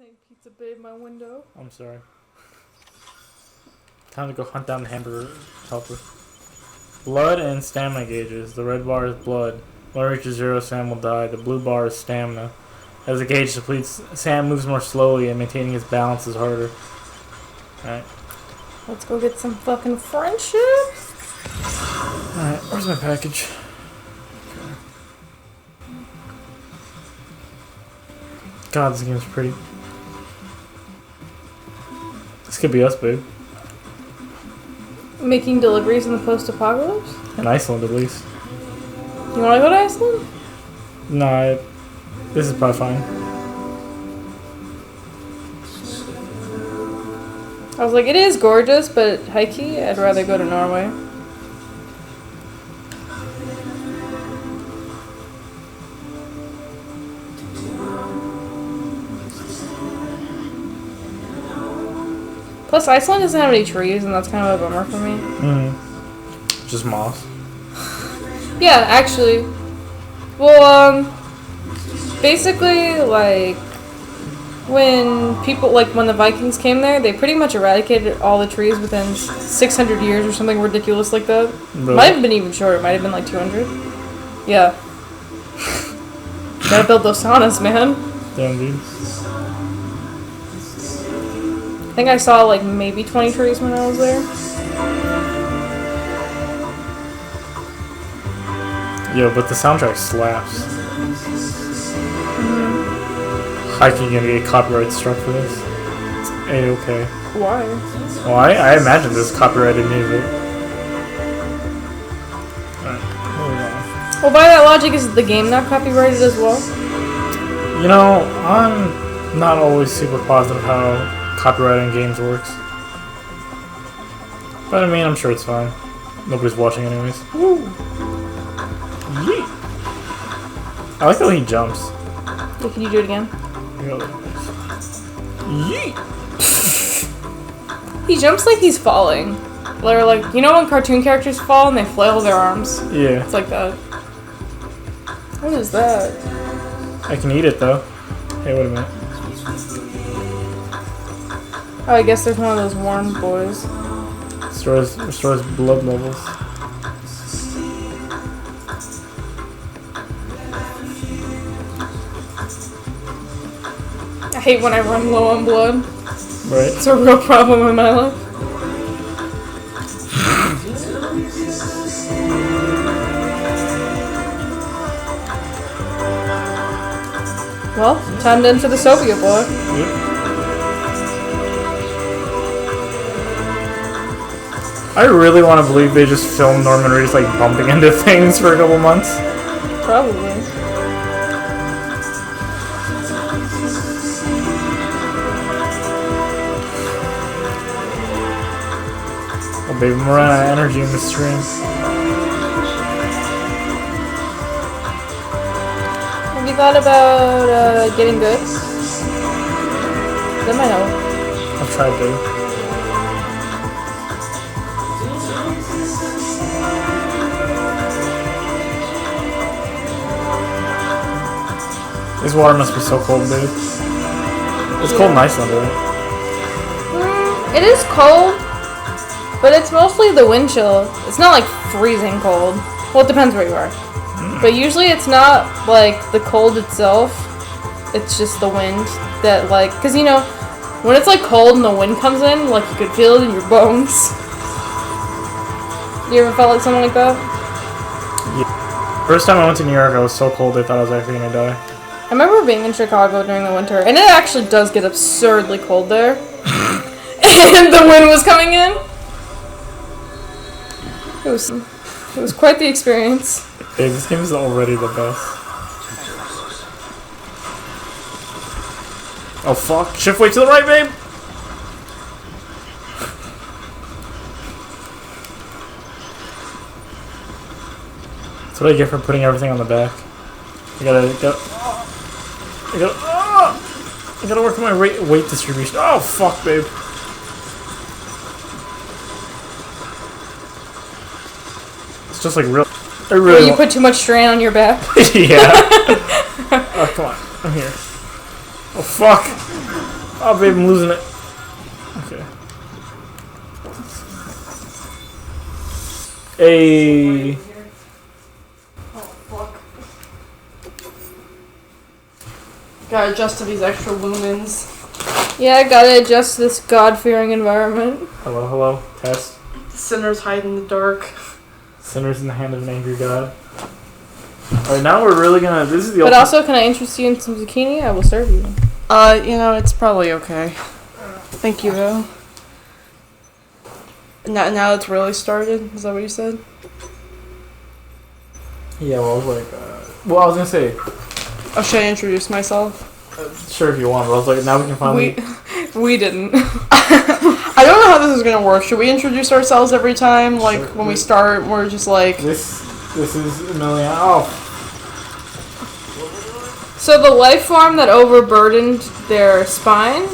Saying Pizza Babe my window. I'm sorry. Time to go hunt down the hamburger helper. Blood and stamina gauges. The red bar is blood. When it reaches 0, Sam will die. The blue bar is stamina. As the gauge depletes, Sam moves more slowly and maintaining his balance is harder. Alright. Let's go get some fucking friendship. Alright, where's my package? God, this game's pretty. This could be us, babe. Making deliveries in the post-apocalypse? In Iceland, at least. You wanna go to Iceland? Nah, this is probably fine. I was like, it is gorgeous, but hikey, I'd rather go to Norway. Plus, Iceland doesn't have any trees, and that's kind of a bummer for me. Just moss. Yeah, actually. Well, basically, like, when the Vikings came there, they pretty much eradicated all the trees within 600 years or something ridiculous like that. Really? Might have been even shorter. It might have been like 200. Yeah. Gotta build those saunas, man. Damn, dude. I think I saw like maybe 20 trees when I was there. Yo, but the soundtrack slaps. Hiking gonna get copyright struck for this. It's A-okay. Why? Well, I imagine this is copyrighted music. Alright, moving on. Well, by that logic, is the game not copyrighted as well? You know, I'm not always super positive how copyrighting games works. But I mean, I'm sure it's fine. Nobody's watching anyways. Woo! Yeet! I like how he jumps. Yeah, can you do it again? Yeet! He jumps like he's falling. Or like, you know when cartoon characters fall and they flail their arms? Yeah. It's like that. What is that? I can eat it though. Hey, wait a minute. Oh, I guess there's one of those warm boys. Restores blood levels. I hate when I run low on blood. Right. It's a real problem in my life. Well, time to enter the Soviet War. Yep. I really want to believe they just filmed Norman Reedus like bumping into things for a couple months. Probably. Oh baby, I'm running out of energy in this stream. Have you thought about getting good? That might help. I've tried to. This water must be so cold, dude. It's cold in Iceland, right? It is cold, but it's mostly the wind chill. It's not like freezing cold. Well, it depends where you are. But usually it's not like the cold itself. It's just the wind that like, cause you know, when it's like cold and the wind comes in, like you could feel it in your bones. You ever felt like something like that? Yeah. First time I went to New York, I was so cold I thought I was actually gonna die. I remember being in Chicago during the winter, and it actually does get absurdly cold there. And the wind was coming in. It was quite the experience. Hey, this game is already the best. Oh fuck! Shift way to the right, babe. That's what I get for putting everything on the back. I gotta work on my weight distribution. Oh fuck, babe. It's just like real. I really. You put too much strain on your back. Yeah. Oh come on, I'm here. Oh fuck. Oh, babe, I'm losing it. Okay. Hey. Oh, fuck. Gotta adjust to these extra lumens. Yeah, I gotta adjust to this God-fearing environment. Hello, hello. Test. Sinners hide in the dark. Sinners in the hand of an angry God. Alright, now we're really gonna. This is the. But also, can I interest you in some zucchini? I will serve you. You know, it's probably okay. Thank you, though. Now it's really started? Is that what you said? Yeah, well, I was like. Well, I was gonna say. Oh, should I introduce myself? Sure, if you want, but I was like, now we can finally. We didn't. I don't know how this is gonna work. Should we introduce ourselves every time? Like, Sure. when we start, we're just like... This is Emiliano. Oh. So the life form that overburdened their spine,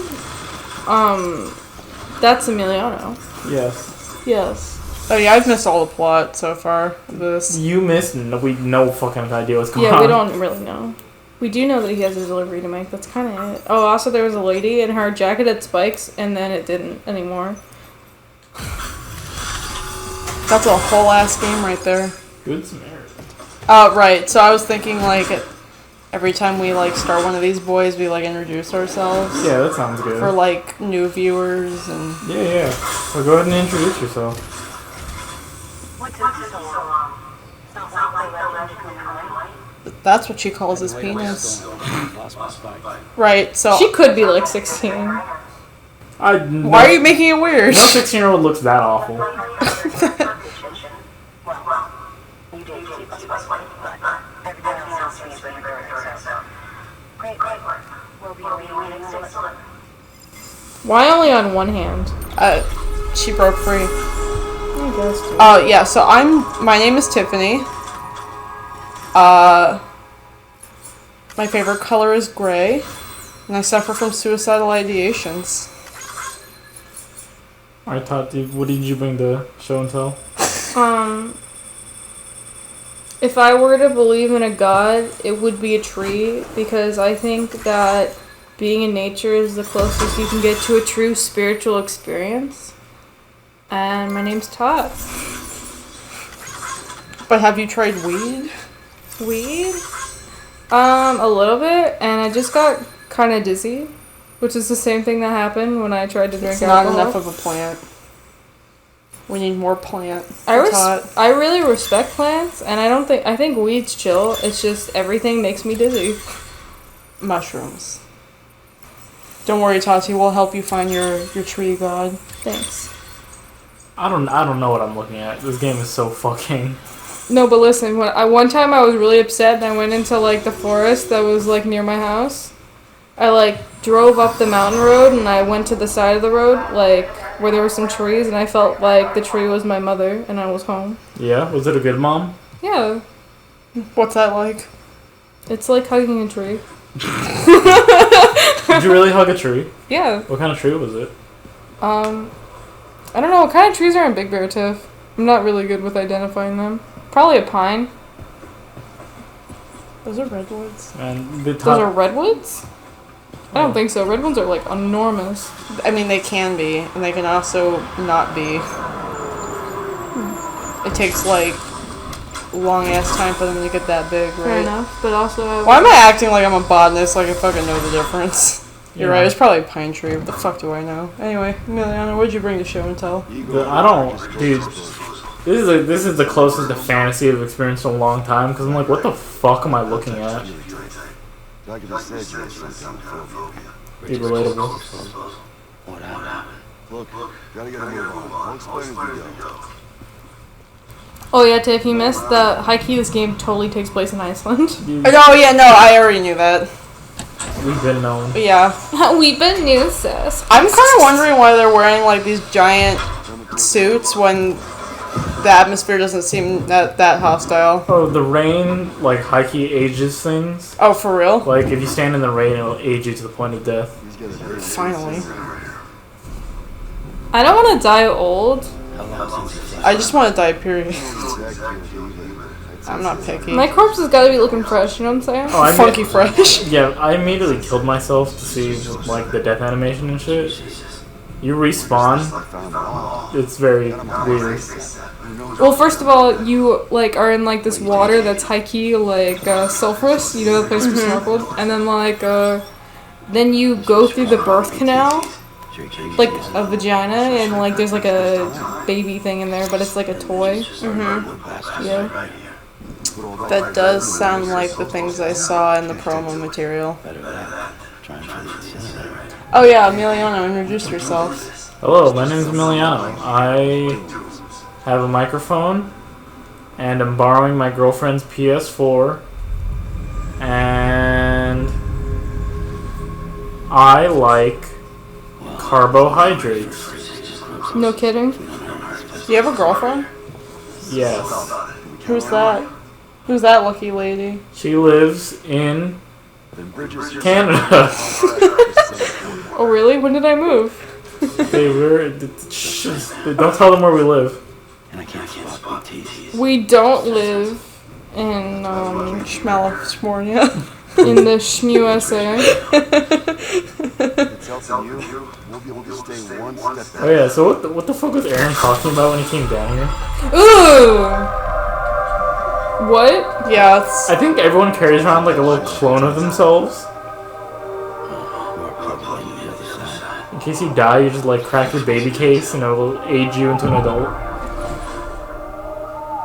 that's Emiliano. Yes. Yes. Oh yeah, I've missed all the plot so far of this. You missed, no fucking idea what's going on. Yeah, we don't really know. We do know that he has a delivery to make. That's kind of it. Oh, also there was a lady and her jacket had spikes, and then it didn't anymore. That's a whole ass game right there. Good Samaritan. Right. So I was thinking, like, every time we, like, start one of these boys, we, like, introduce ourselves. Yeah, that sounds good. For, like, new viewers and... Yeah. So go ahead and introduce yourself. That's what she calls his penis. Right, so... She could be like 16. Why are you making it weird? No 16-year-old looks that awful. Why only on one hand? She broke free. I guess. Yeah, so my name is Tiffany. My favorite color is gray, and I suffer from suicidal ideations. Alright, Tati, what did you bring to show and tell? If I were to believe in a god, it would be a tree, because I think that being in nature is the closest you can get to a true spiritual experience. And my name's Tot. But have you tried weed? Weed? A little bit, and I just got kind of dizzy, which is the same thing that happened when I tried to drink It's alcohol. not enough of a plant. We need more plant. I really respect plants, and I think weed's chill. It's just everything makes me dizzy. Mushrooms. Don't worry, Tati. We'll help you find your tree god. Thanks. I don't know what I'm looking at. This game is so fucking... No, but listen, one time I was really upset and I went into, like, the forest that was, like, near my house. I, like, drove up the mountain road and I went to the side of the road, like, where there were some trees, and I felt like the tree was my mother and I was home. Yeah? Was it a good mom? Yeah. What's that like? It's like hugging a tree. Did you really hug a tree? Yeah. What kind of tree was it? I don't know, what kind of trees are in Big Bear, Tiff? I'm not really good with identifying them. Probably a pine. Those are redwoods. And Those are redwoods? I don't think so. Redwoods are, like, enormous. I mean, they can be, and they can also not be. It takes, like, long-ass time for them to get that big, right? Fair enough, but also... Why am I acting like I'm a botanist, like I fucking know the difference? You're right, it's probably a pine tree. What the fuck do I know? Anyway, Emiliano, what'd you bring to show and tell? I don't... Dude, this is the closest to fantasy I've experienced in a long time, because I'm like, what the fuck am I looking at? Be relatable. What happened? Look, gotta get a move on. I'll explain as we go. Oh yeah, Tiff, you missed the high-key this game totally takes place in Iceland. Oh yeah, no, I already knew that. We've been known. But yeah. We've been new, sis. I'm kind of wondering why they're wearing, like, these giant suits when the atmosphere doesn't seem that hostile. Oh, the rain, like, high-key ages things. Oh, for real? Like, if you stand in the rain, it'll age you to the point of death. Finally. I don't want to die old. I just want to die, period. I'm not picky. My corpse has got to be looking fresh. You know what I'm saying? Oh, I Funky fresh. Yeah, I immediately killed myself to see like the death animation and shit. You respawn. It's very weird. Well, first of all, you like are in like this water that's high key like sulfurous. You know the place we snorkeled, and then like then you go through the birth canal, like a vagina, and like there's like a baby thing in there, but it's like a toy. Yeah. That does sound like the things I saw in the promo material. Oh yeah, Emiliano, introduce yourself. Hello, my name is Emiliano. I have a microphone, and I'm borrowing my girlfriend's PS4, and I like carbohydrates. No kidding. Do you have a girlfriend? Yes. Who's that? Who's that lucky lady? She lives in Canada. Oh really? When did I move? Hey, don't tell them where we live. We don't live in Schmalifornia. in the USA. Oh yeah, so what the fuck was Aaron talking about when he came down here? Ooh. What? Yeah, it's... I think everyone carries around like a little clone of themselves. In case you die, you just like crack your baby case and it'll age you into an adult.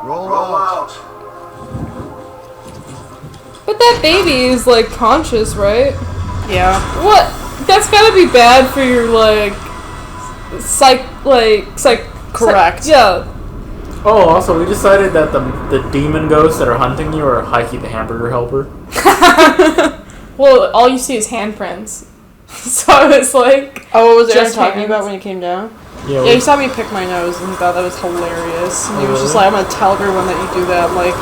Roll out. But that baby is like conscious, right? Yeah. What? That's gotta be bad for your like psych. Correct. Yeah. Oh, also, we decided that the demon ghosts that are hunting you are Heike the hamburger helper. Well, all you see is handprints. So I was like, Oh, what was Aaron Just talking hands. about when he came down? Yeah, Yeah, he saw me pick my nose and he thought that was hilarious. And he was just like, I'm gonna tell everyone that you do that. I'm like,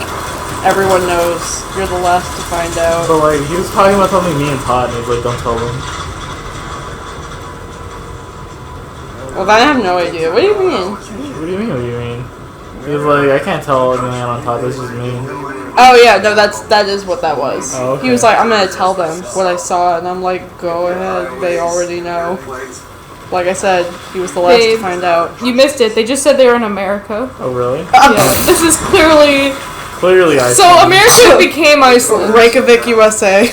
everyone knows. You're the last to find out. but like, he was talking about something me and Todd, and he was like, don't tell them. Well, I have no idea. What do you mean? What do you mean, He was like, I can't tell anything on Todd, this is me. Oh yeah, no, that is what that was. Oh, okay. He was like, I'm gonna tell them what I saw, and I'm like, go ahead. They already know. Like I said, he was the last to Babe. find out. you missed it. They just said they were in America. Oh, really? Yeah. This is clearly. Clearly, I So America became Iceland. Reykjavik, USA.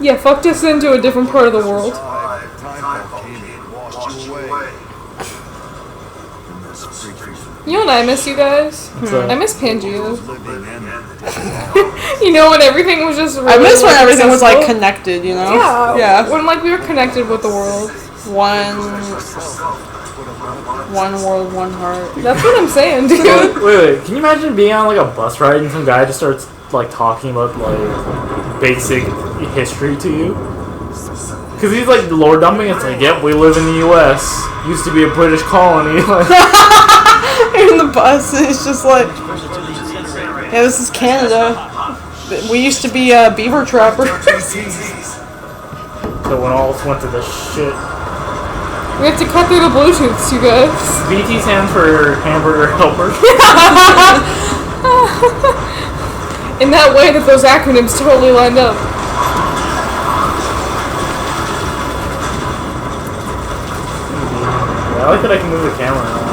Yeah, fucked us into a different part of the world. You know what I miss, you guys? What's up? I miss Pangea. You know, when everything was just really, I miss when like, everything was like accessible? connected, you know? Yeah. Yeah. When like we were connected with the world. One world, one heart. That's what I'm saying, dude. Wait, can you imagine being on like a bus ride and some guy just starts like talking about like basic history to you? Because he's like lore dumping. It's like, yep, we live in the U.S. Used to be a British colony. Like, In the bus, it's just like, yeah, this is Canada. We used to be beaver trappers. so when all went to the shit. We have to cut through the Bluetooths, you guys. BT stands for hamburger helper. In that way that those acronyms totally lined up. I like that I can move the camera around.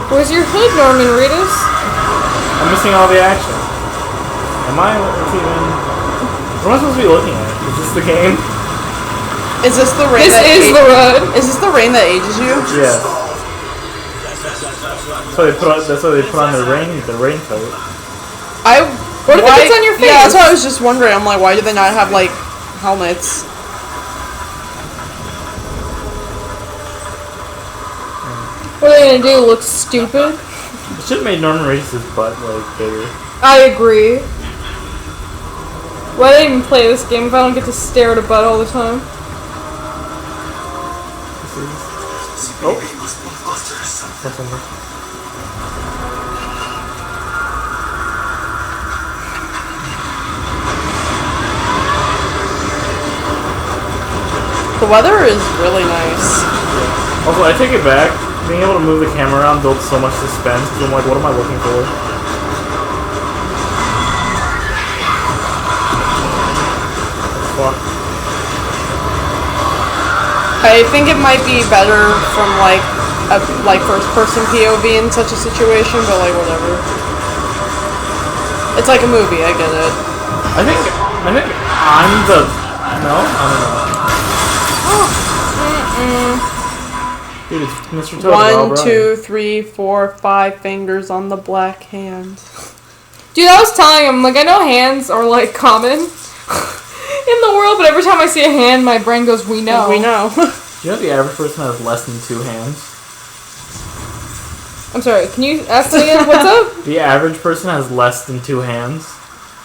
Where's your hood, Norman Reedus? I'm missing all the action. Am I even? What am I supposed to be looking at? Is this the game? Is this the rain? This is the run. Is this the rain that ages you? Yeah. So that's why they put on the raincoat. What if it gets on your face? Yeah, that's what I was just wondering. I'm like, why do they not have like helmets? What are they gonna do? Look stupid? It should have made Norman Reedus' butt like bigger. I agree. Why do I even play this game if I don't get to stare at a butt all the time? The weather is really nice. Also, I take it back. Being able to move the camera around builds so much suspense. Because I'm like, what am I looking for? Fuck. I think it might be better from like a first-person POV in such a situation, but like whatever. It's like a movie. I get it. I think I'm the no. I don't know. Dude, it's Mr. Toad. 1, 2, 3, 4, 5 fingers on the black hand. Dude, I was telling him, like, I know hands are, like, common in the world, but every time I see a hand, my brain goes, we know. We know. Do you know the average person has less than 2 hands? I'm sorry, can you ask me again? What's up? The average person has less than 2 hands.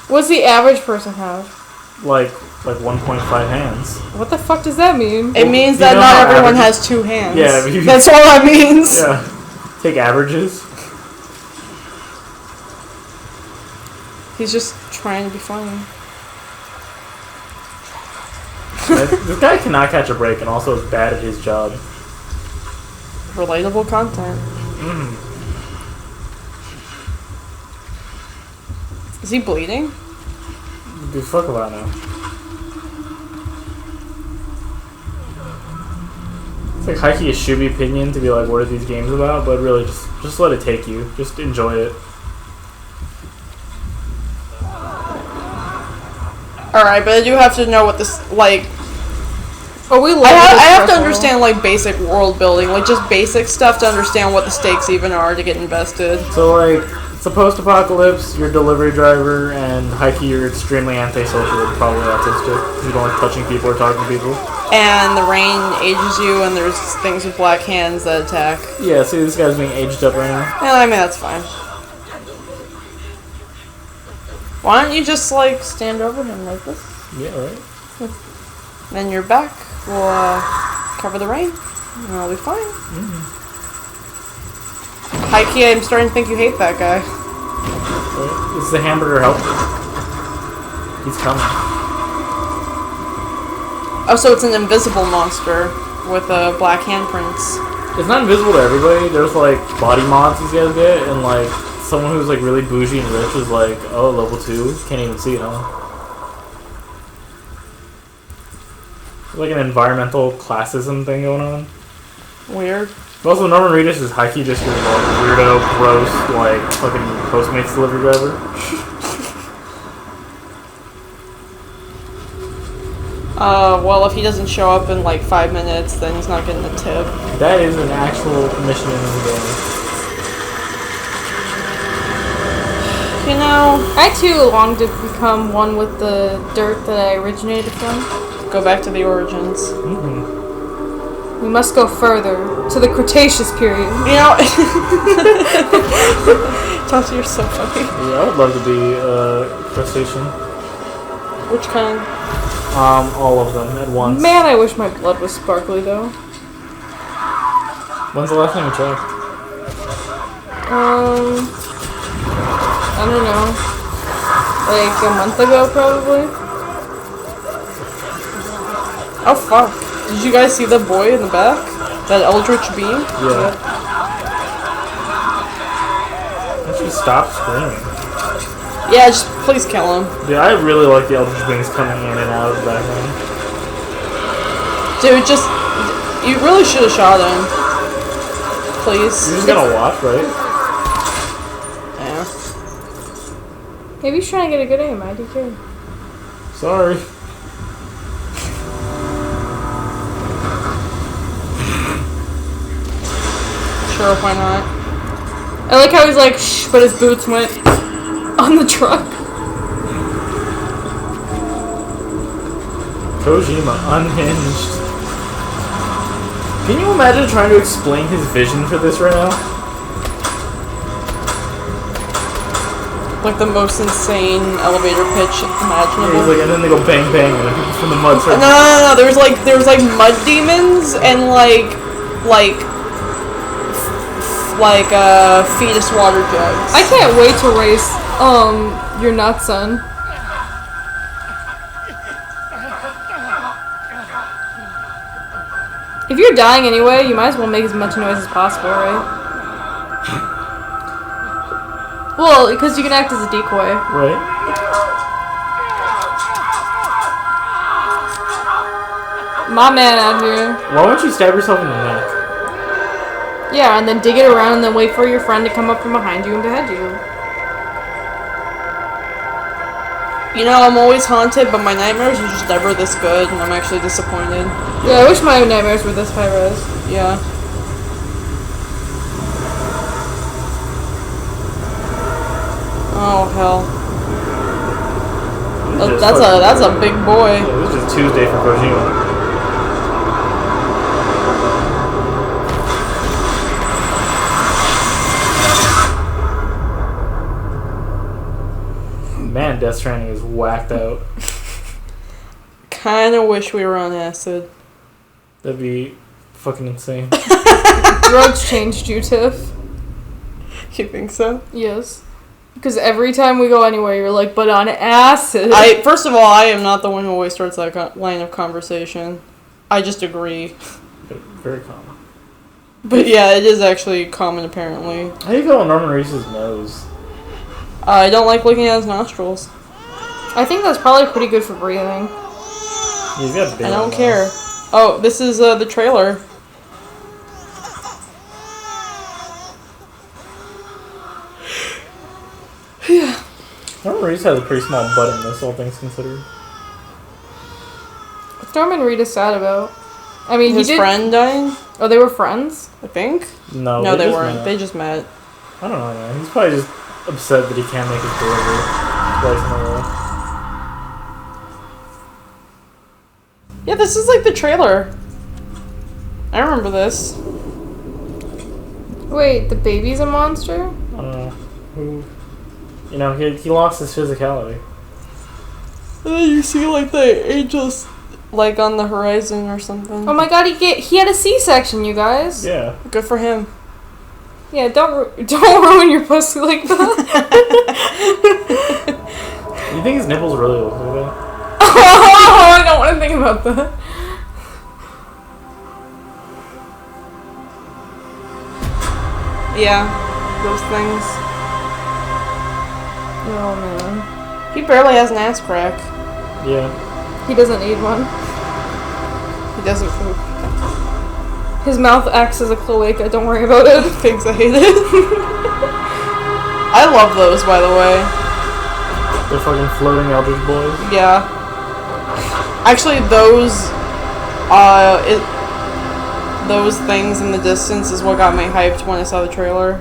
What's the average person have? Like 1.5 hands. What the fuck does that mean? It means you that know not how everyone averages- has 2 hands. Yeah, but you- That's all that means. Yeah. Take averages. He's just trying to be funny. This guy cannot catch a break and also is bad at his job. Relatable content. Is he bleeding? Dude, fuck about now. It's like high-key a shooby opinion to be like, what are these games about? But really, just let it take you. Just enjoy it. Alright, but I do have to know what this, like... Oh, we love I have to this understand, like, basic world building. Like, just basic stuff to understand what the stakes even are to get invested. So, like, it's a post-apocalypse, you're a delivery driver, and high-key you're extremely antisocial, probably autistic. You don't like touching people or talking to people. And the rain ages you, and there's things with black hands that attack. Yeah, see, this guy's being aged up right now. And I mean, that's fine. Why don't you just, like, stand over him like this? Yeah, right? Then your back will cover the rain, and I'll be fine. High-key, I'm starting to think you hate that guy. Right. Is the hamburger helpful? He's coming. Oh, so it's an invisible monster with black handprints. It's not invisible to everybody. There's like body mods these guys get, and like someone who's like really bougie and rich is like, oh, level 2, can't even see it, huh? Like an environmental classism thing going on. Weird. But also, Norman Reedus is high-key just your like weirdo, gross, like fucking Postmates delivery driver. Well, if he doesn't show up in like 5 minutes, then he's not getting a tip. That is an actual mission in the game. You know, I too long to become one with the dirt that I originated from. go back to the origins. We must go further, to the Cretaceous period. You know, Tati, you're so funny. Yeah, I would love to be crustacean. Which kind? All of them at once. Man, I wish my blood was sparkly though. When's the last time you checked? I don't know. Like a month ago, probably. Oh fuck! Did you guys see the boy in the back? That eldritch beam? Yeah. Actually, stop screaming. Yeah, just please kill him, Dude, I really like the Eldritch Wings coming in and out of the background. dude. Just you really should have shot him. Please. You're just gonna watch, right? Yeah. Maybe he's trying to get a good aim. I do too. Sorry. Sure, why not? I like how he's like, shh, but his boots went on the truck. Kojima, unhinged. Can you imagine trying to explain his vision for this right now? Like the most insane elevator pitch imaginable. He's like, and then they go bang bang, and from the mud starts. No. There was like mud demons and like fetus water jugs. I can't wait to race your nuts, son. If you're dying anyway, you might as well make as much noise as possible, right? Well, because you can act as a decoy. Right. My man out here. Why wouldn't you stab yourself in the neck? Yeah, and then dig it around and then wait for your friend to come up from behind you and behead you. You know, I'm always haunted, but my nightmares are just never this good, and I'm actually disappointed. Yeah, I wish my nightmares were this high res. Yeah. Oh hell. That's a big boy. Yeah, this is just Tuesday for Kojima. Man, Death Stranding is whacked out. Kinda wish we were on acid. That'd be fucking insane. Drugs changed you, Tiff. You think so? Yes. Because every time we go anywhere, you're like, but on acid. First of all, I am not the one who always starts that line of conversation. I just agree. Very common. But yeah, it is actually common apparently. How do you feel on Norman Reedus' nose? I don't like looking at his nostrils. I think that's probably pretty good for breathing. He's got big I don't nose. care. Oh, this is the trailer. Yeah. Norman Reedus has a pretty small butt in this, all things considered. What's Norman Reedus sad about? I mean, His he did... friend dying, Oh, they were friends? I think. No, No, they just weren't. met. They just met. I don't know, man. He's probably just upset that he can't make his delivery twice in a row. Yeah, this is like the trailer. I remember this. Wait, the baby's a monster? I don't know. Who? You know, he lost his physicality. And then you see like the angels like on the horizon or something. Oh my god, he had a C-section, you guys. Yeah. Good for him. Yeah, don't ruin your pussy like that. You think his nipples really look like that? Oh, I don't want to think about that. Yeah, those things. Oh man. He barely has an ass crack. Yeah. He doesn't need one. He doesn't poop. His mouth acts as a cloaca, don't worry about it. Thanks, I hate it. I love those, by the way. The fucking floating Eldritch boys. Yeah. Actually, those things in the distance is what got me hyped when I saw the trailer.